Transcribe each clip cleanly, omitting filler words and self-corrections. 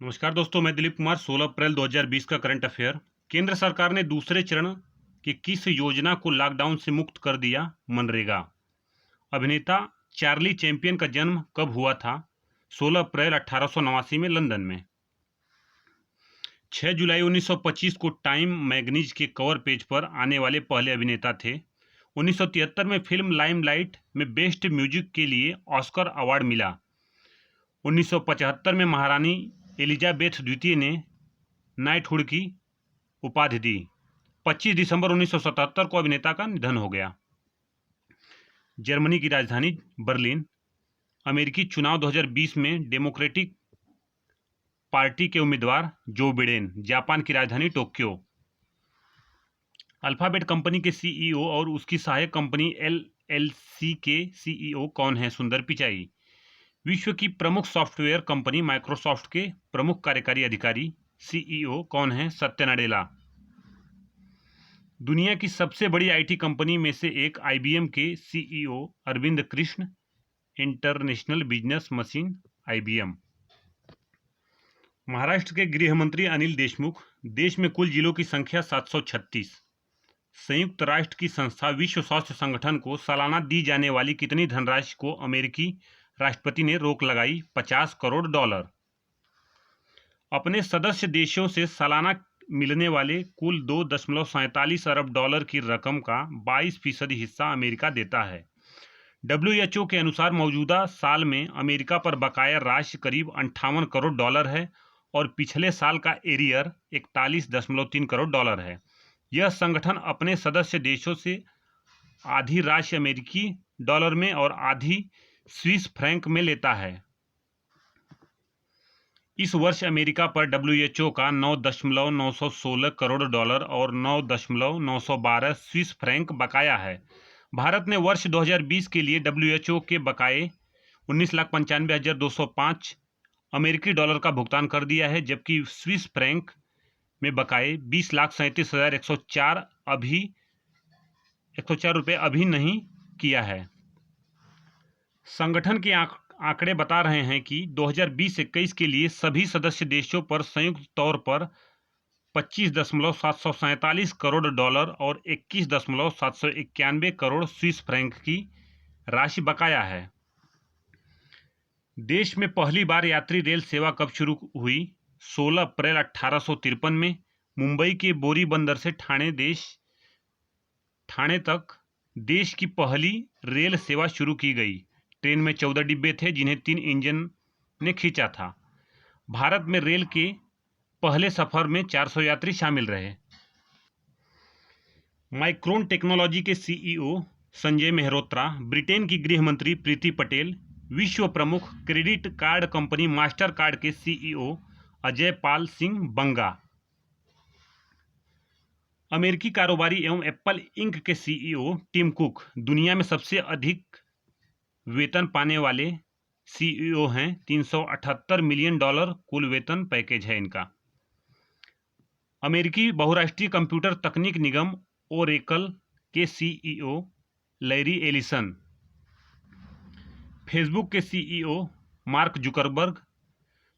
नमस्कार दोस्तों, मैं दिलीप कुमार। 16 अप्रैल 2020 का करंट अफेयर। केंद्र सरकार ने दूसरे चरण की किस योजना को लॉकडाउन से मुक्त कर दिया? मनरेगा। अभिनेता चार्ली चैंपियन का जन्म कब हुआ था? 16 अप्रैल 1889 में लंदन में। 6 जुलाई 1925 को टाइम मैगजीन के कवर पेज पर आने वाले पहले अभिनेता थे। 1973 में फिल्म लाइमलाइट में बेस्ट म्यूजिक के लिए ऑस्कर अवार्ड मिला। 1975 में महारानी एलिजाबेथ द्वितीय ने नाइटहुड की उपाधि दी। 25 दिसंबर 1977 को अभिनेता का निधन हो गया। जर्मनी की राजधानी बर्लिन। अमेरिकी चुनाव 2020 में डेमोक्रेटिक पार्टी के उम्मीदवार जो बिडेन। जापान की राजधानी टोक्यो। अल्फाबेट कंपनी के सीईओ और उसकी सहायक कंपनी एलएलसी के सीईओ कौन है? सुंदर पिचाई। विश्व की प्रमुख सॉफ्टवेयर कंपनी माइक्रोसॉफ्ट के प्रमुख कार्यकारी अधिकारी सीईओ कौन है? सत्या नडेला। दुनिया की सबसे बड़ी आईटी कंपनी में से एक आईबीएम के CEO Arvind Krishna. International business machine IBM. Maharashtra के गृह मंत्री अनिल देशमुख। देश में कुल जिलों की संख्या 736। संयुक्त राष्ट्र की संस्था विश्व स्वास्थ्य संगठन को सालाना दी जाने वाली कितनी धनराशि को अमेरिकी राष्ट्रपति ने रोक लगाई? 50 करोड़ डॉलर। अपने सदस्य देशों से सालाना मिलने वाले कुल 2.47 अरब डॉलर की रकम का 22% हिस्सा अमेरिका देता है। डब्ल्यूएचओ के अनुसार मौजूदा साल में अमेरिका पर बकाया राशि करीब 58 करोड़ डॉलर है और पिछले साल का एरियर 41.3 करोड़ डॉलर है। यह संगठन अपने सदस्य देशों से आधी राशि अमेरिकी डॉलर में और आधी स्विस फ्रैंक में लेता है। इस वर्ष अमेरिका पर डब्ल्यूएचओ का 9.916 करोड़ डॉलर और 9.912 स्विस फ्रैंक बकाया है। भारत ने वर्ष 2020 के लिए डब्ल्यूएचओ के बकाये 19,95,205 अमेरिकी डॉलर का भुगतान कर दिया है, जबकि स्विस फ्रैंक में बकाये 20,37,104 रुपये अभी नहीं किया है। संगठन के आंकड़े बता रहे हैं कि 2020-21 के लिए सभी सदस्य देशों पर संयुक्त तौर पर 25.747 करोड़ डॉलर और 21.791 करोड़ स्विस फ्रैंक की राशि बकाया है। देश में पहली बार यात्री रेल सेवा कब शुरू हुई? 16 अप्रैल 1853 में मुंबई के बोरी बंदर से ठाणे तक देश की पहली रेल सेवा शुरू की गई। ट्रेन में 14 डिब्बे थे जिन्हें 3 इंजन ने खींचा था। भारत में रेल के पहले सफर में 400 यात्री शामिल रहे। माइक्रोन टेक्नोलॉजी के सीईओ संजय मेहरोत्रा। ब्रिटेन की गृह मंत्री प्रीति पटेल। विश्व प्रमुख credit card company master card के सीईओ अजय पाल सिंह बंगा। अमेरिकी कारोबारी एवं एप्पल इंक के सीईओ टिम कुक दुनिया में सबसे अधिक वेतन पाने वाले सीईओ हैं। 378 मिलियन डॉलर कुल वेतन पैकेज है इनका। अमेरिकी बहुराष्ट्रीय कंप्यूटर तकनीक निगम ओरेकल के सीईओ लैरी एलिसन। फेसबुक के सीईओ मार्क जुकरबर्ग।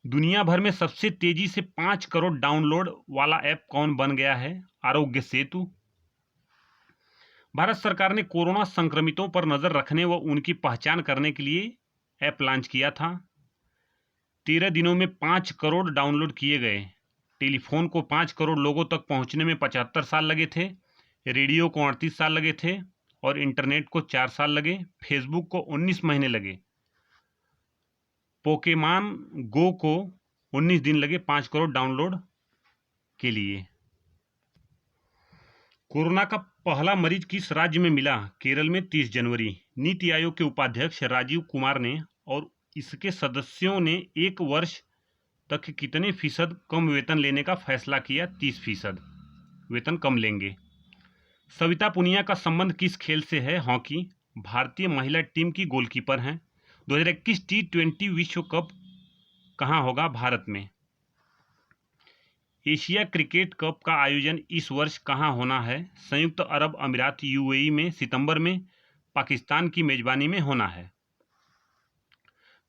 दुनिया भर में सबसे तेजी से 5 करोड़ डाउनलोड वाला ऐप कौन बन गया है? आरोग्य सेतु। भारत सरकार ने कोरोना संक्रमितों पर नजर रखने व उनकी पहचान करने के लिए ऐप लॉन्च किया था। 13 दिनों में 5 करोड़ डाउनलोड किए गए। टेलीफोन को 5 करोड़ लोगों तक पहुंचने में 75 साल लगे थे। रेडियो को 38 साल लगे थे और इंटरनेट को 4 साल लगे। फेसबुक को 19 महीने लगे। पोकेमॉन गो को 19 दिन लगे 5 करोड़ डाउनलोड के लिए। कोरोना का पहला मरीज किस राज्य में मिला? केरल में 30 जनवरी। नीति आयोग के उपाध्यक्ष राजीव कुमार ने और इसके सदस्यों ने एक वर्ष तक कितने फीसद कम वेतन लेने का फैसला किया? 30% वेतन कम लेंगे। सविता पुनिया का संबंध किस खेल से है? हॉकी। भारतीय महिला टीम की गोलकीपर हैं। 2021 T20 विश्व कप कहाँ होगा? भारत में। एशिया क्रिकेट कप का आयोजन इस वर्ष कहाँ होना है? संयुक्त अरब अमीरात यूएई में सितंबर में पाकिस्तान की मेजबानी में होना है।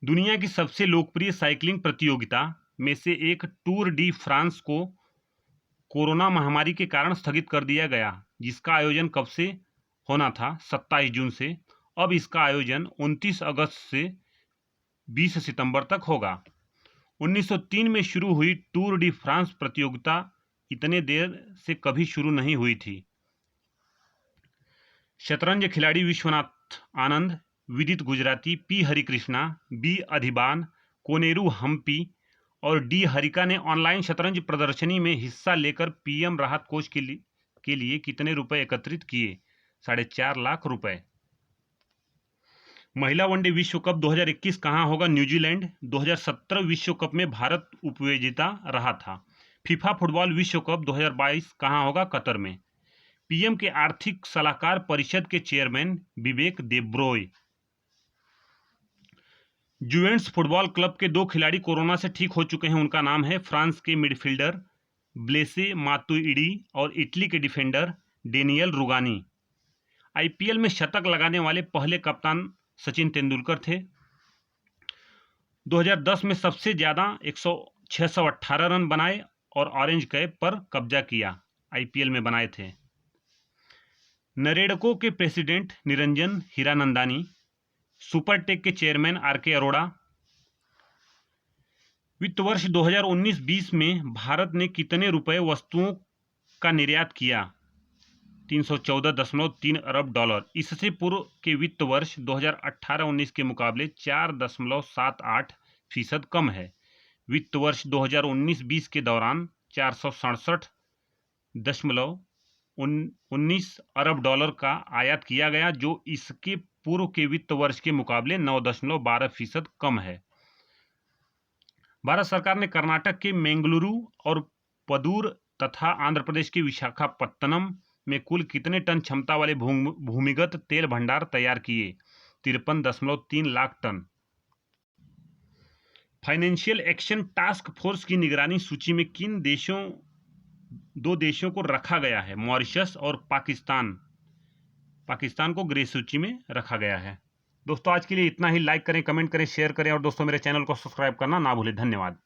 दुनिया की सबसे लोकप्रिय साइकिलिंग प्रतियोगिता में से एक टूर डी फ्रांस को कोरोना महामारी के कारण स्थगित कर दिया गया, जिसका आयोजन कब से होना था? 27 जून से। अब इसका आयोजन 29 अगस्त से 20 सितंबर तक होगा। 1903 में शुरू हुई टूर डी फ्रांस प्रतियोगिता इतने देर से कभी शुरू नहीं हुई थी। शतरंज खिलाड़ी विश्वनाथ आनंद, विदित गुजराती, पी हरिकृष्णा, बी अधिबान, कोनेरू हम्पी और डी हरिका ने ऑनलाइन शतरंज प्रदर्शनी में हिस्सा लेकर पीएम राहत कोष के लिए कितने रुपए एकत्रित किए? 4.5 लाख रुपए। महिला वनडे विश्व कप 2021 कहां होगा? न्यूजीलैंड। 2017 विश्व कप में भारत उपविजेता रहा था। फीफा फुटबॉल विश्व कप 2022 कहां होगा? कतर में। पीएम के आर्थिक सलाहकार परिषद के चेयरमैन विवेक देब्रोय। जुवेंट्स फुटबॉल क्लब के 2 खिलाड़ी कोरोना से ठीक हो चुके हैं। उनका नाम है फ्रांस के मिडफील्डर ब्लेसे मातुइडी और इटली के डिफेंडर डेनियल रुगानी। आईपीएल में शतक लगाने वाले पहले कप्तान सचिन तेंदुलकर थे। 2010 में सबसे ज्यादा 618 रन बनाए और ऑरेंज कैप पर कब्जा किया, आईपीएल में बनाए थे। नरेडको के प्रेसिडेंट निरंजन हीरानंदानी, सुपरटेक के चेयरमैन आरके अरोड़ा। वित्त वर्ष 2019-20 में भारत ने कितने रुपए वस्तुओं का निर्यात किया? 314.3 अरब डॉलर। इससे पूर्व के वित्त वर्ष 2018-19 के मुकाबले 4.78% कम है। वित्त वर्ष 2019-20 के दौरान 467.19 अरब डॉलर का आयात किया गया, जो इसके पूर्व के वित्त वर्ष के मुकाबले 9.12% कम है। भारत सरकार ने कर्नाटक के मंगलुरु और पदूर तथा आंध्र प्रदेश के विशाखापत्तनम में कुल कितने टन क्षमता वाले भूमिगत तेल भंडार तैयार किए? 53.3 lakh ton. Financial action task force की निगरानी सूची में किन 2 देशों को रखा गया है? मॉरिशस और पाकिस्तान। पाकिस्तान को ग्रे सूची में रखा गया है। दोस्तों आज के लिए इतना ही। लाइक करें, कमेंट करें, शेयर करें और दोस्तों मेरे चैनल को सब्सक्राइब करना ना भूलें। धन्यवाद।